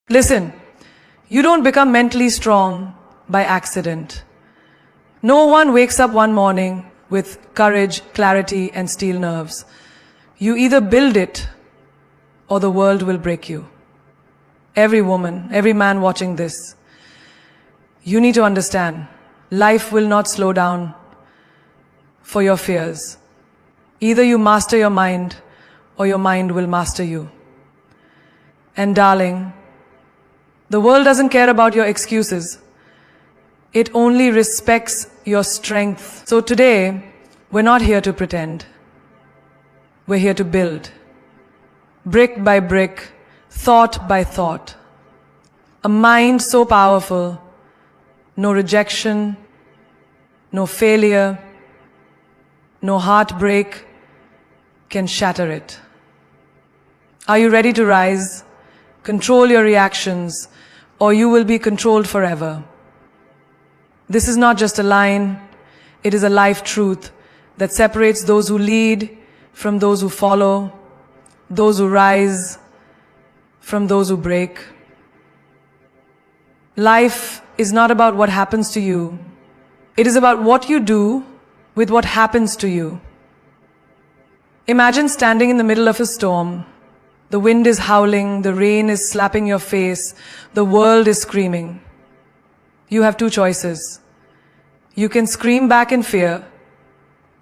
Listen, you don't become mentally strong by accident. No one wakes up one morning with courage, clarity, and steel nerves. You either build it or the world will break you. Every woman, every man watching this, you need to understand, life will not slow down for your fears. Either you master your mind or your mind will master you. And darling, the world doesn't care about your excuses. It only respects your strength. So today, we're not here to pretend. We're here to build. Brick by brick, thought by thought. A mind so powerful, no rejection, no failure, no heartbreak can shatter it. Are you ready to rise? Control your reactions, or you will be controlled forever. This is not just a line, it is a life truth that separates those who lead from those who follow, those who rise from those who break. Life is not about what happens to you. It is about what you do with what happens to you. Imagine standing in the middle of a storm. The wind is howling, the rain is slapping your face, the world is screaming. You have two choices. You can scream back in fear,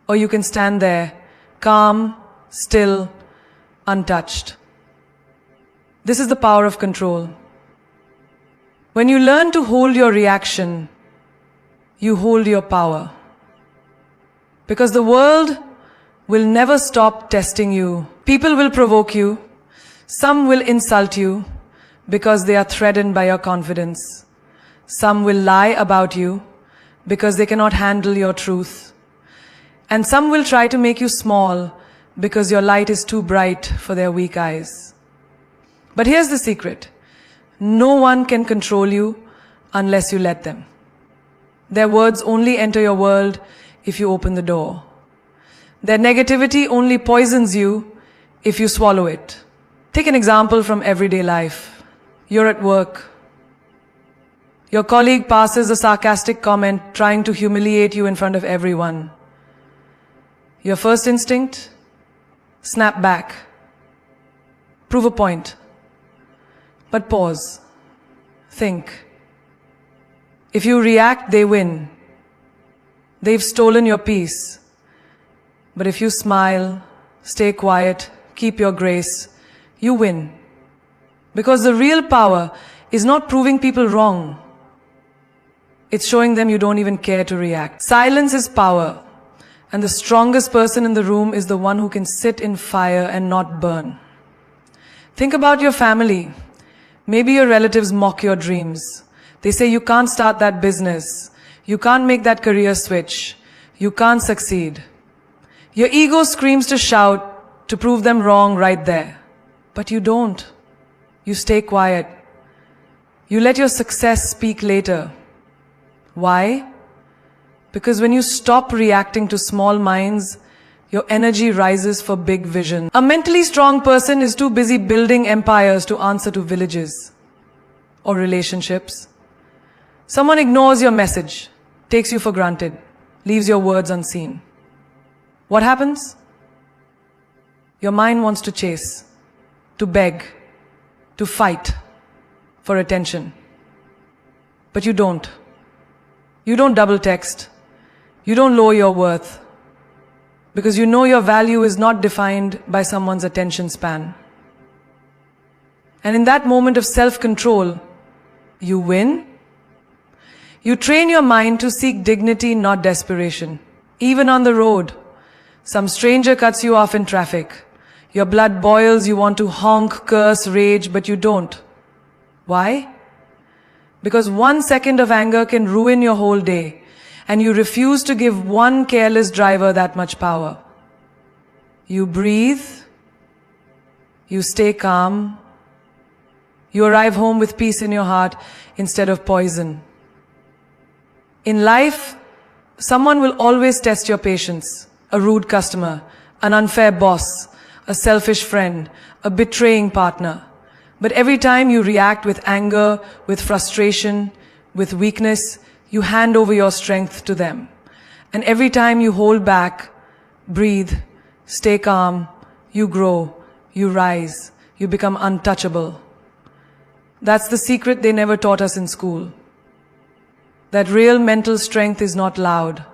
or you can stand there, calm, still, untouched. This is the power of control. When you learn to hold your reaction, you hold your power. Because the world will never stop testing you. People will provoke you. Some will insult you because they are threatened by your confidence. Some will lie about you because they cannot handle your truth. And some will try to make you small because your light is too bright for their weak eyes. But here's the secret. No one can control you unless you let them. Their words only enter your world if you open the door. Their negativity only poisons you if you swallow it. Take an example from everyday life. You're at work. Your colleague passes a sarcastic comment trying to humiliate you in front of everyone. Your first instinct? Snap back. Prove a point. But pause. Think. If you react, they win. They've stolen your peace. But if you smile, stay quiet, keep your grace, you win. Because the real power is not proving people wrong. It's showing them you don't even care to react. Silence is power. And the strongest person in the room is the one who can sit in fire and not burn. Think about your family. Maybe your relatives mock your dreams. They say you can't start that business. You can't make that career switch. You can't succeed. Your ego screams to shout, to prove them wrong right there. But you don't. You stay quiet. You let your success speak later. Why? Because when you stop reacting to small minds, your energy rises for big vision. A mentally strong person is too busy building empires to answer to villages or relationships. Someone ignores your message, takes you for granted, leaves your words unseen. What happens? Your mind wants to chase, to beg, to fight for attention. But you don't. You don't double text. You don't lower your worth. Because you know your value is not defined by someone's attention span. And in that moment of self-control, you win. You train your mind to seek dignity, not desperation. Even on the road, some stranger cuts you off in traffic. Your blood boils, you want to honk, curse, rage, but you don't. Why? Because 1 second of anger can ruin your whole day, and you refuse to give one careless driver that much power. You breathe, you stay calm, you arrive home with peace in your heart instead of poison. In life, someone will always test your patience. A rude customer, an unfair boss, a selfish friend, a betraying partner. But every time you react with anger, with frustration, with weakness, you hand over your strength to them. And every time you hold back, breathe, stay calm, you grow, you rise, you become untouchable. That's the secret they never taught us in school. That real mental strength is not loud.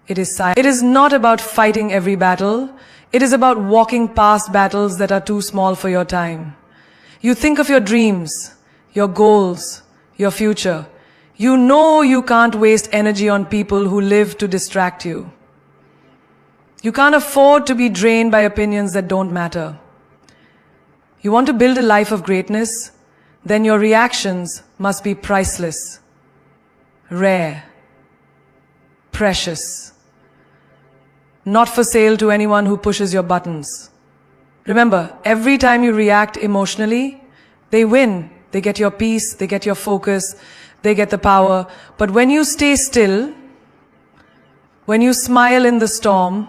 It is silent. It is not about fighting every battle. It is about walking past battles that are too small for your time. You think of your dreams, your goals, your future. You know you can't waste energy on people who live to distract you. You can't afford to be drained by opinions that don't matter. You want to build a life of greatness? Then your reactions must be priceless, rare, precious. Not for sale to anyone who pushes your buttons. Remember, every time you react emotionally, they win. They get your peace, they get your focus, they get the power. But when you stay still, when you smile in the storm,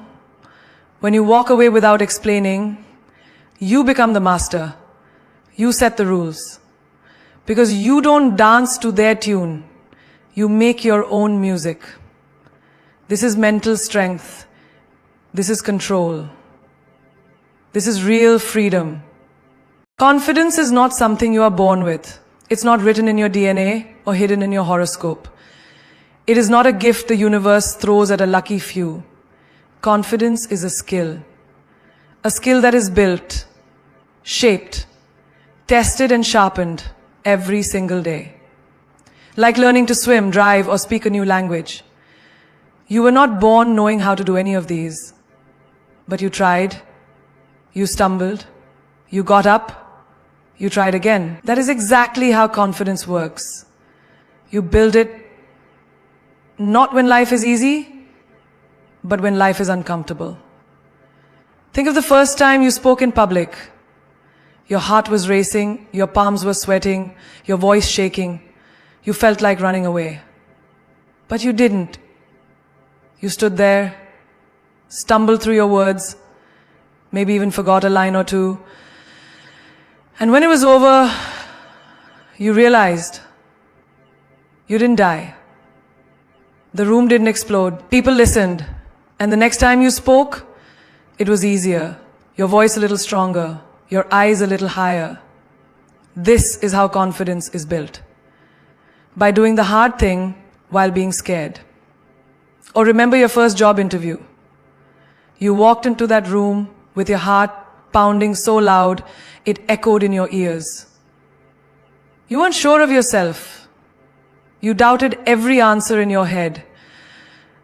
when you walk away without explaining, you become the master. You set the rules. Because you don't dance to their tune. You make your own music. This is mental strength. This is control. This is real freedom. Confidence is not something you are born with. It's not written in your DNA or hidden in your horoscope. It is not a gift the universe throws at a lucky few. Confidence is a skill that is built, shaped, tested and sharpened every single day. Like learning to swim, drive, or speak a new language. You were not born knowing how to do any of these. But you tried, you stumbled, you got up, you tried again. That is exactly how confidence works. You build it not when life is easy, but when life is uncomfortable. Think of the first time you spoke in public. Your heart was racing, your palms were sweating, your voice shaking. You felt like running away. But you didn't. You stood there, stumbled through your words, maybe even forgot a line or two. And when it was over, you realized you didn't die. The room didn't explode. People listened. And the next time you spoke, it was easier. Your voice a little stronger. Your eyes a little higher. This is how confidence is built. By doing the hard thing while being scared. Or remember your first job interview. You walked into that room with your heart pounding so loud, it echoed in your ears. You weren't sure of yourself. You doubted every answer in your head.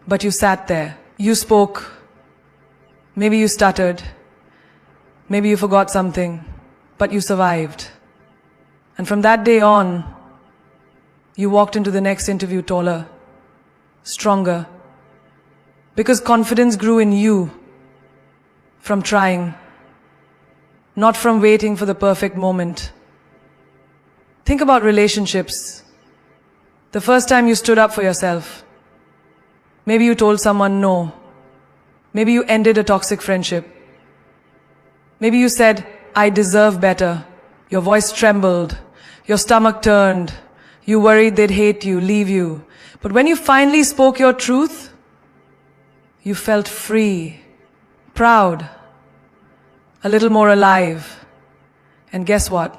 But you sat there. You spoke. Maybe you stuttered. Maybe you forgot something. But you survived. And from that day on, you walked into the next interview taller, stronger. Because confidence grew in you. From trying, not from waiting for the perfect moment. Think about relationships. The first time you stood up for yourself. Maybe you told someone no. Maybe you ended a toxic friendship. Maybe you said, I deserve better. Your voice trembled. Your stomach turned. You worried they'd hate you, leave you. But when you finally spoke your truth, you felt free. Proud, a little more alive. And guess what?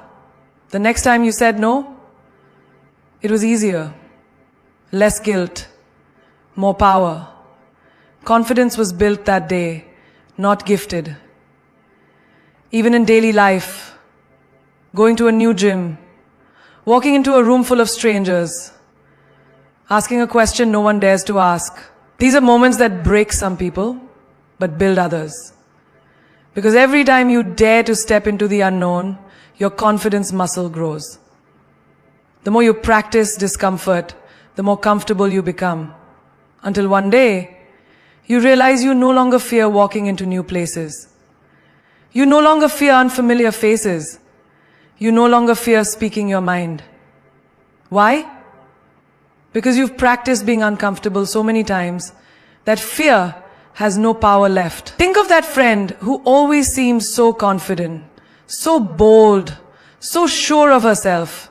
The next time you said no, it was easier. Less guilt, more power. Confidence was built that day, not gifted. Even in daily life, going to a new gym, walking into a room full of strangers, asking a question no one dares to ask. These are moments that break some people, but build others. Because every time you dare to step into the unknown, your confidence muscle grows. The more you practice discomfort, the more comfortable you become. Until one day, you realize you no longer fear walking into new places. You no longer fear unfamiliar faces. You no longer fear speaking your mind. Why? Because you've practiced being uncomfortable so many times that fear has no power left. Think of that friend who always seems so confident, so bold, so sure of herself.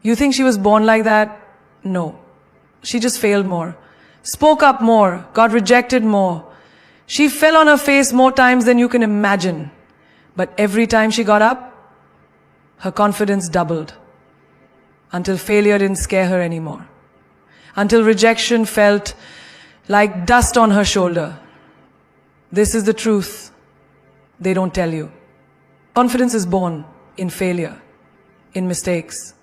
You think she was born like that? No. She just failed more, spoke up more, got rejected more. She fell on her face more times than you can imagine. But every time she got up, her confidence doubled. Until failure didn't scare her anymore. Until rejection felt like dust on her shoulder. This is the truth they don't tell you. Confidence is born in failure, in mistakes,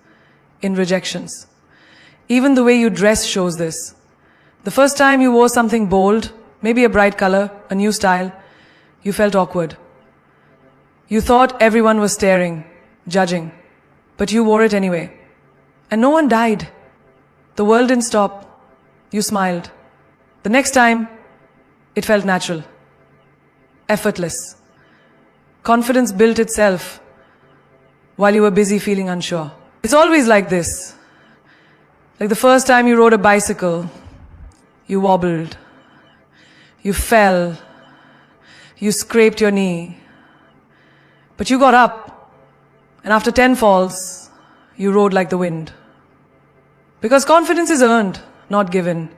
in rejections. Even the way you dress shows this. The first time you wore something bold, maybe a bright color, a new style, you felt awkward. You thought everyone was staring, judging, but you wore it anyway. And no one died. The world didn't stop. You smiled. The next time, it felt natural, effortless. Confidence built itself while you were busy feeling unsure. It's always like this. Like the first time you rode a bicycle, you wobbled, you fell, you scraped your knee, but you got up, and after 10 falls, you rode like the wind. Because confidence is earned, not given.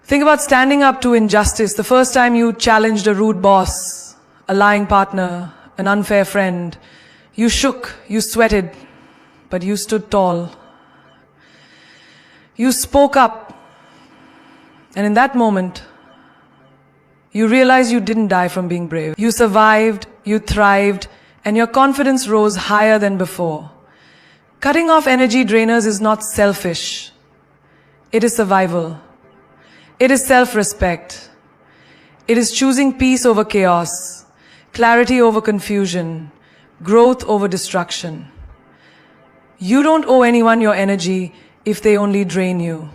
Think about standing up to injustice. The first time you challenged a rude boss, a lying partner, an unfair friend, you shook, you sweated, but you stood tall. You spoke up, and in that moment, you realized you didn't die from being brave. You survived, you thrived, and your confidence rose higher than before. Cutting off energy drainers is not selfish. It is survival. It is self-respect. It is choosing peace over chaos, clarity over confusion, growth over destruction. You don't owe anyone your energy if they only drain you.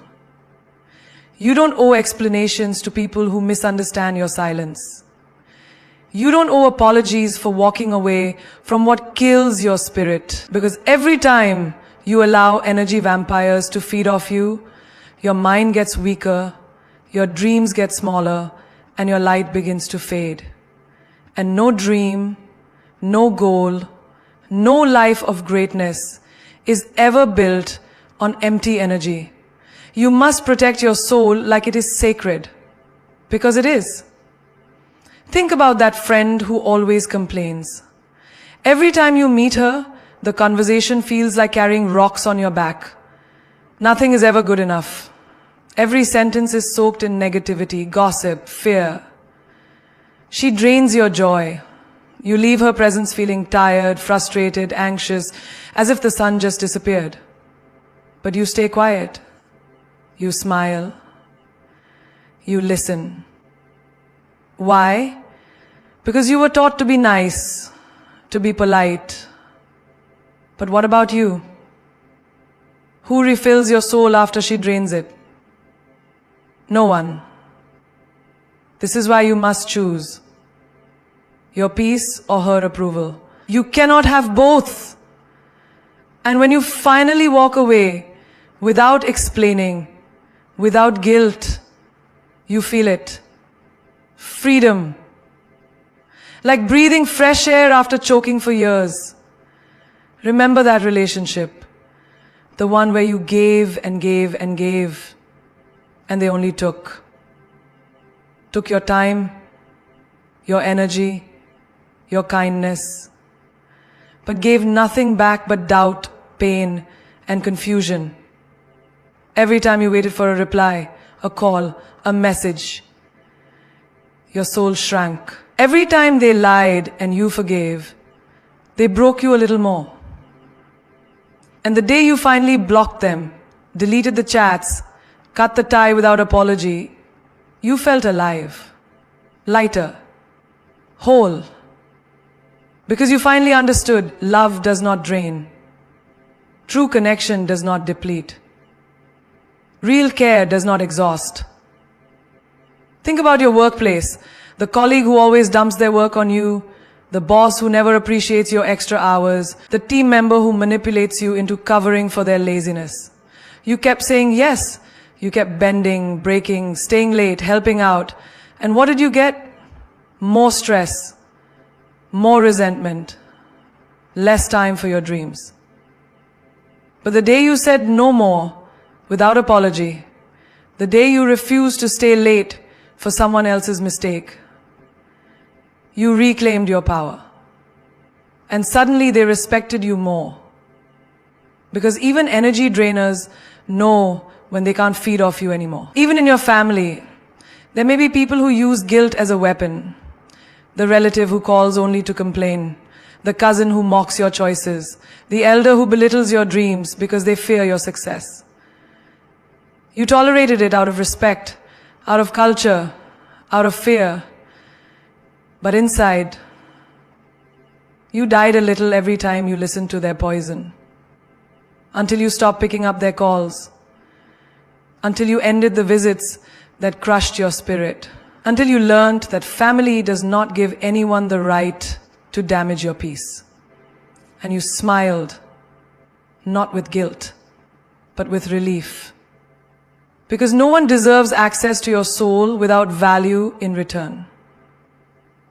You don't owe explanations to people who misunderstand your silence. You don't owe apologies for walking away from what kills your spirit. Because every time you allow energy vampires to feed off you, your mind gets weaker, your dreams get smaller, and your light begins to fade. And no dream, no goal, no life of greatness is ever built on empty energy. You must protect your soul like it is sacred. Because it is. Think about that friend who always complains. Every time you meet her, the conversation feels like carrying rocks on your back. Nothing is ever good enough. Every sentence is soaked in negativity, gossip, fear. She drains your joy. You leave her presence feeling tired, frustrated, anxious, as if the sun just disappeared. But you stay quiet. You smile. You listen. Why? Because you were taught to be nice, to be polite. But what about you? Who refills your soul after she drains it? No one. This is why you must choose your peace or her approval. You cannot have both. And when you finally walk away without explaining, without guilt, you feel it. Freedom. Like breathing fresh air after choking for years. Remember that relationship. The one where you gave and gave and gave, and they only took. Took your time, your energy, your kindness, but gave nothing back but doubt, pain, and confusion. Every time you waited for a reply, a call, a message, your soul shrank. Every time they lied and you forgave, they broke you a little more. And the day you finally blocked them, deleted the chats, cut the tie without apology, you felt alive, lighter, whole. Because you finally understood love does not drain. True connection does not deplete. Real care does not exhaust. Think about your workplace, the colleague who always dumps their work on you, the boss who never appreciates your extra hours, the team member who manipulates you into covering for their laziness. You kept saying yes. You kept bending, breaking, staying late, helping out. And what did you get? More stress, more resentment, less time for your dreams. But the day you said no more without apology, the day you refused to stay late for someone else's mistake, you reclaimed your power. And suddenly they respected you more. Because even energy drainers know when they can't feed off you anymore. Even in your family, there may be people who use guilt as a weapon. The relative who calls only to complain. The cousin who mocks your choices. The elder who belittles your dreams because they fear your success. You tolerated it out of respect, out of culture, out of fear. But inside, you died a little every time you listened to their poison. Until you stopped picking up their calls. Until you ended the visits that crushed your spirit. Until you learned that family does not give anyone the right to damage your peace. And you smiled, not with guilt, but with relief. Because no one deserves access to your soul without value in return.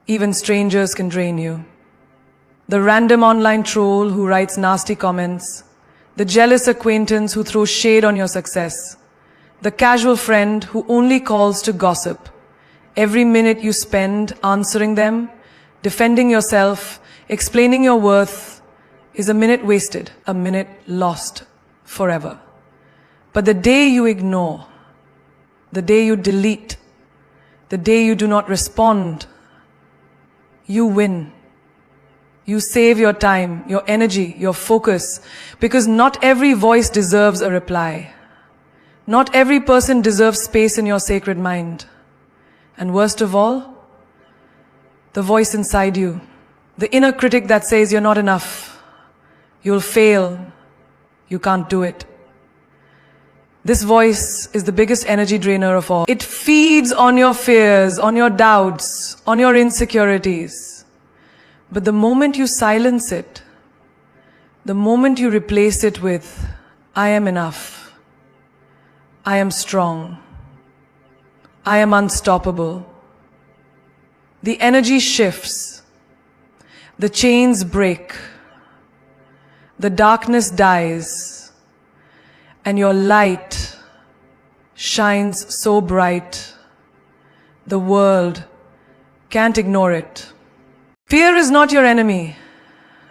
Even strangers can drain you. The random online troll who writes nasty comments. The jealous acquaintance who throws shade on your success. The casual friend who only calls to gossip. Every minute you spend answering them, defending yourself, explaining your worth, is a minute wasted, a minute lost forever. But the day you ignore, the day you delete, the day you do not respond, you win. You save your time, your energy, your focus, because not every voice deserves a reply. Not every person deserves space in your sacred mind. And worst of all, the voice inside you, the inner critic that says you're not enough, you'll fail, you can't do it. This voice is the biggest energy drainer of all. It feeds on your fears, on your doubts, on your insecurities. But the moment you silence it, the moment you replace it with, I am enough, I am strong, I am unstoppable, the energy shifts, the chains break, the darkness dies, and your light shines so bright, the world can't ignore it. Fear is not your enemy.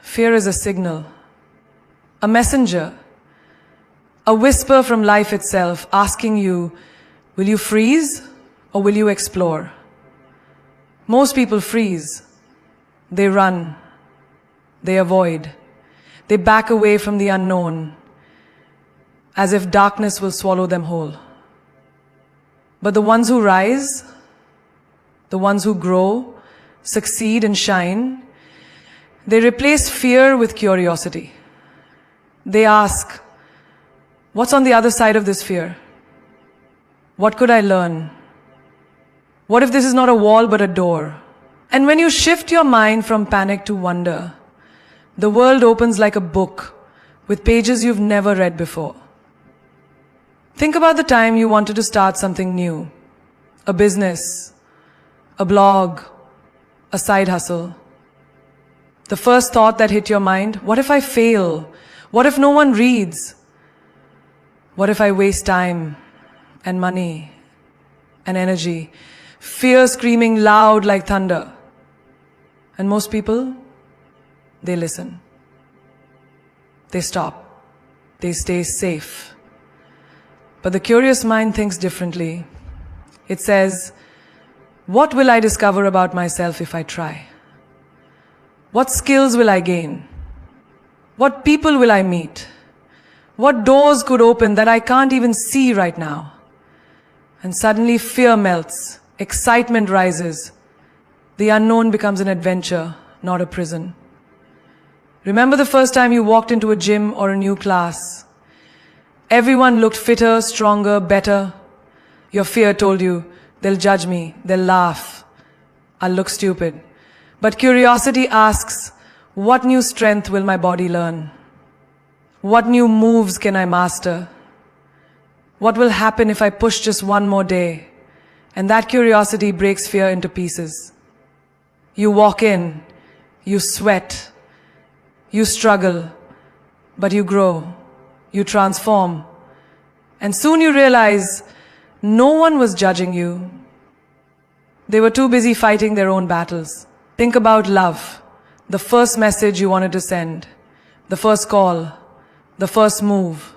Fear is a signal, a messenger, a whisper from life itself asking you, will you freeze or will you explore? Most people freeze. They run. They avoid. They back away from the unknown, as if darkness will swallow them whole. But the ones who rise, the ones who grow, succeed and shine, they replace fear with curiosity. They ask, what's on the other side of this fear? What could I learn? What if this is not a wall but a door? And when you shift your mind from panic to wonder, the world opens like a book with pages you've never read before. Think about the time you wanted to start something new, a business, a blog, a side hustle. The first thought that hit your mind, what if I fail? What if no one reads? What if I waste time and money and energy? Fear screaming loud like thunder. And most people, they listen. They stop. They stay safe. But the curious mind thinks differently. It says, what will I discover about myself if I try? What skills will I gain? What people will I meet? What doors could open that I can't even see right now? And suddenly fear melts, excitement rises. The unknown becomes an adventure, not a prison. Remember the first time you walked into a gym or a new class? Everyone looked fitter, stronger, better. Your fear told you, they'll judge me, they'll laugh, I'll look stupid. But curiosity asks, what new strength will my body learn? What new moves can I master? What will happen if I push just one more day? And that curiosity breaks fear into pieces. You walk in, you sweat, You struggle, but you grow, you transform. And soon you realize no one was judging you. They were too busy fighting their own battles. Think about love, the first message you wanted to send, the first call, the first move.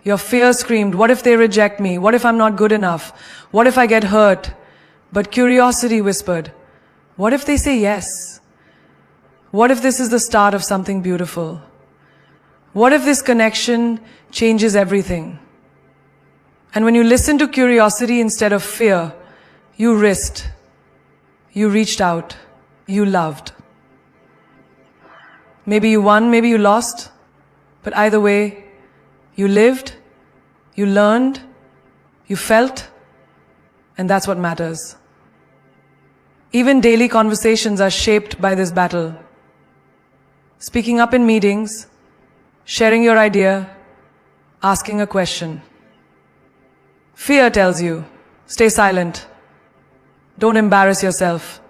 Your fear screamed, what if they reject me? What if I'm not good enough? What if I get hurt? But curiosity whispered, what if they say yes? What if this is the start of something beautiful? What if this connection changes everything? And when you listened to curiosity instead of fear, you risked, you reached out, you loved. Maybe you won, maybe you lost, but either way, you lived, you learned, you felt, and that's what matters. Even daily conversations are shaped by this battle. Speaking up in meetings, sharing your idea, asking a question. Fear tells you, stay silent. Don't embarrass yourself.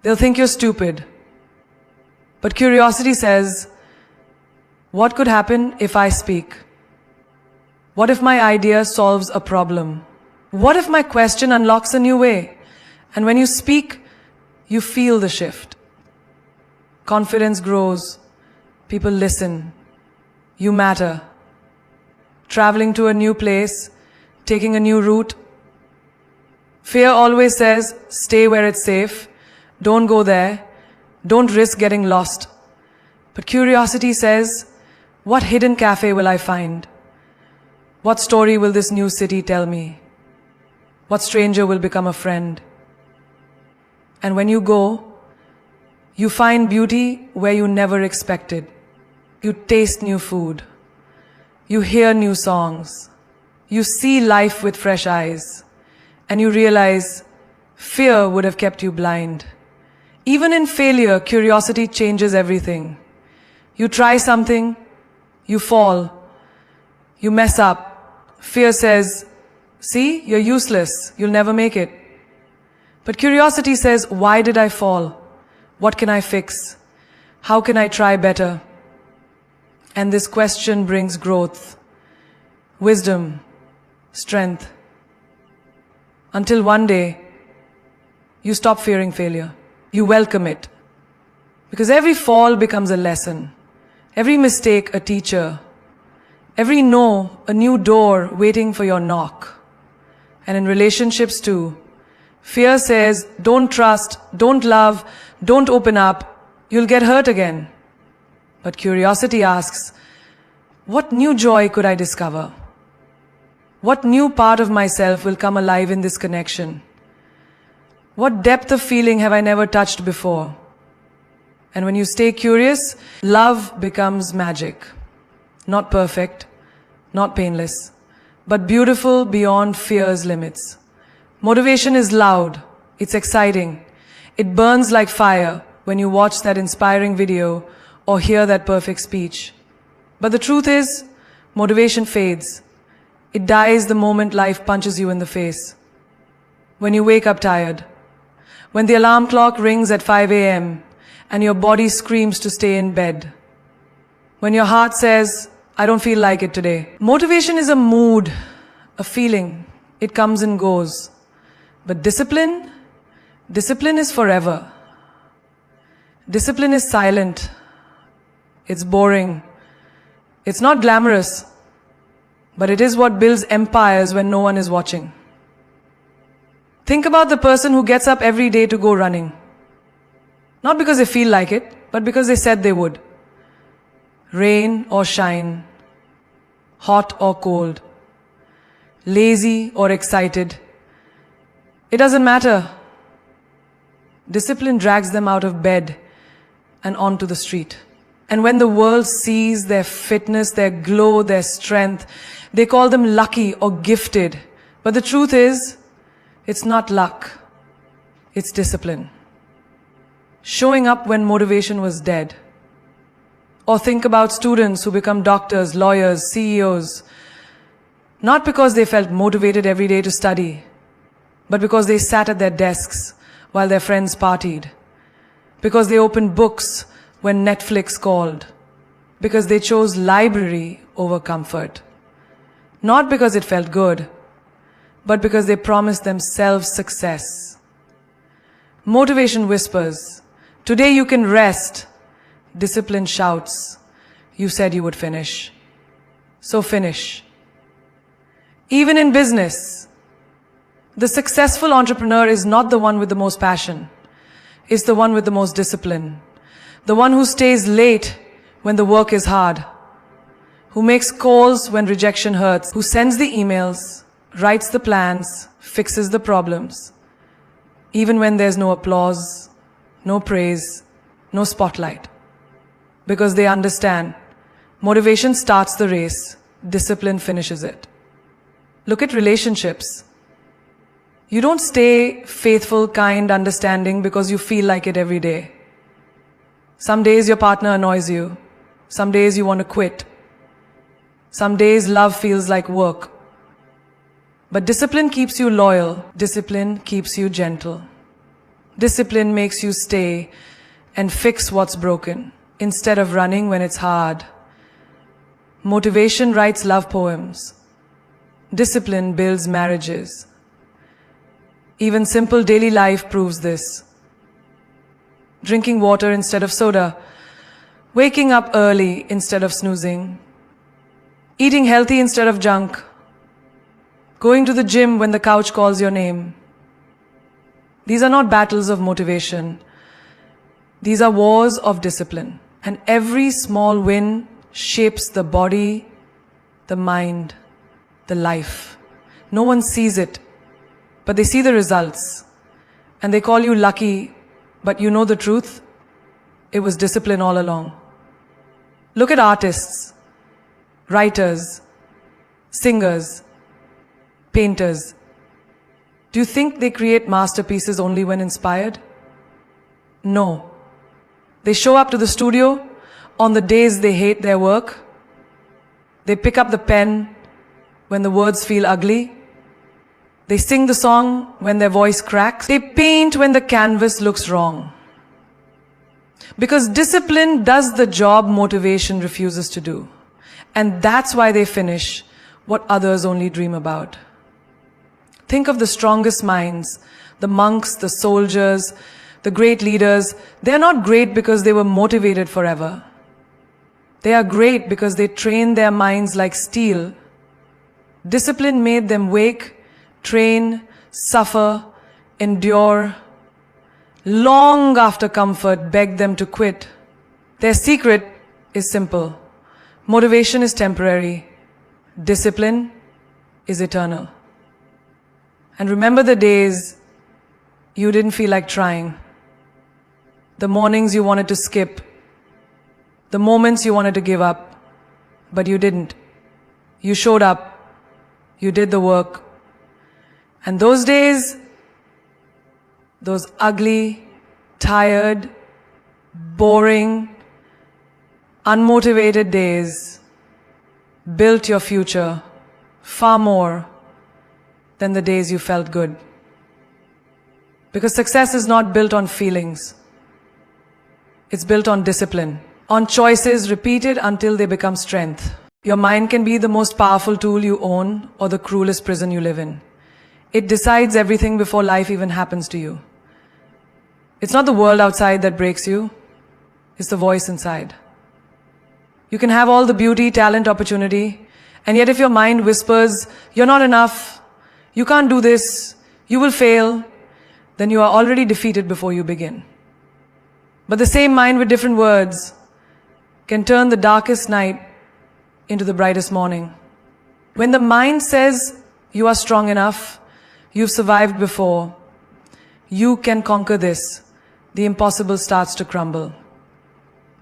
They'll think you're stupid. But curiosity says, what could happen if I speak? What if my idea solves a problem? What if my question unlocks a new way? And when you speak, you feel the shift. Confidence grows. People listen. You matter. Traveling to a new place, taking a new route. Fear always says, stay where it's safe. Don't go there. Don't risk getting lost. But curiosity says, what hidden cafe will I find? What story will this new city tell me? What stranger will become a friend? And when you go, you find beauty where you never expected. You taste new food. You hear new songs. You see life with fresh eyes. And you realize fear would have kept you blind. Even in failure, curiosity changes everything. You try something, you fall, you mess up. Fear says, see, you're useless, you'll never make it. But curiosity says, why did I fall? What can I fix? How can I try better? And this question brings growth, wisdom, strength. Until one day, you stop fearing failure. You welcome it. Because every fall becomes a lesson. Every mistake, a teacher. Every no, a new door waiting for your knock. And in relationships too, fear says, don't trust, don't love, don't open up, you'll get hurt again. But curiosity asks, what new joy could I discover? What new part of myself will come alive in this connection? What depth of feeling have I never touched before? And when you stay curious, love becomes magic. Not perfect, not painless, but beautiful beyond fear's limits. Motivation is loud, it's exciting. It burns like fire when you watch that inspiring video or hear that perfect speech. But the truth is, motivation fades. It dies the moment life punches you in the face. When you wake up tired. When the alarm clock rings at 5 a.m. and your body screams to stay in bed. When your heart says, I don't feel like it today. Motivation is a mood, a feeling. It comes and goes. But discipline is forever. Discipline is silent. It's boring. It's not glamorous. But it is what builds empires when no one is watching. Think about the person who gets up every day to go running. Not because they feel like it, but because they said they would. Rain or shine, hot or cold, lazy or excited. It doesn't matter. Discipline drags them out of bed and onto the street. And when the world sees their fitness, their glow, their strength, they call them lucky or gifted. But the truth is, it's not luck. It's discipline. Showing up when motivation was dead. Or think about students who become doctors, lawyers, CEOs. Not because they felt motivated every day to study, but because they sat at their desks while their friends partied. Because they opened books, when Netflix called, because they chose library over comfort. Not because it felt good, but because they promised themselves success. Motivation whispers, "Today you can rest." Discipline shouts, "You said you would finish. So finish." Even in business, the successful entrepreneur is not the one with the most passion. It's the one with the most discipline. The one who stays late when the work is hard. Who makes calls when rejection hurts. Who sends the emails, writes the plans, fixes the problems. Even when there's no applause, no praise, no spotlight. Because they understand, motivation starts the race, discipline finishes it. Look at relationships. You don't stay faithful, kind, understanding because you feel like it every day. Some days your partner annoys you. Some days you want to quit. Some days love feels like work. But discipline keeps you loyal. Discipline keeps you gentle. Discipline makes you stay and fix what's broken instead of running when it's hard. Motivation writes love poems. Discipline builds marriages. Even simple daily life proves this. Drinking water instead of soda. Waking up early instead of snoozing. Eating healthy instead of junk. Going to the gym when the couch calls your name. These are not battles of motivation. These are wars of discipline. And every small win shapes the body, the mind, the life. No one sees it, but they see the results. And they call you lucky, but you know the truth? It was discipline all along. Look at artists, writers, singers, painters. Do you think they create masterpieces only when inspired? No. They show up to the studio on the days they hate their work. They pick up the pen when the words feel ugly. They sing the song when their voice cracks. They paint when the canvas looks wrong. Because discipline does the job motivation refuses to do. And that's why they finish what others only dream about. Think of the strongest minds, the monks, the soldiers, the great leaders. They're not great because they were motivated forever. They are great because they trained their minds like steel. Discipline made them wake, train, suffer, endure. Long after comfort begged them to quit. Their secret is simple. Motivation is temporary. Discipline is eternal. And remember the days you didn't feel like trying. The mornings you wanted to skip. The moments you wanted to give up. But you didn't. You showed up. You did the work. And those days, those ugly, tired, boring, unmotivated days built your future far more than the days you felt good. Because success is not built on feelings. It's built on discipline, on choices repeated until they become strength. Your mind can be the most powerful tool you own or the cruelest prison you live in. It decides everything before life even happens to you. It's not the world outside that breaks you. It's the voice inside. You can have all the beauty, talent, opportunity, and yet if your mind whispers, "You're not enough, you can't do this, you will fail," then you are already defeated before you begin. But the same mind with different words can turn the darkest night into the brightest morning. When the mind says you are strong enough, you've survived before, you can conquer this, the impossible starts to crumble.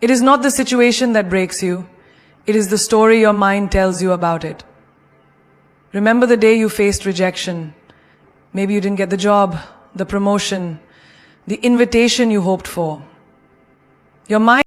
It is not the situation that breaks you, it is the story your mind tells you about it. Remember the day you faced rejection. Maybe you didn't get the job, the promotion, the invitation you hoped for. Your mind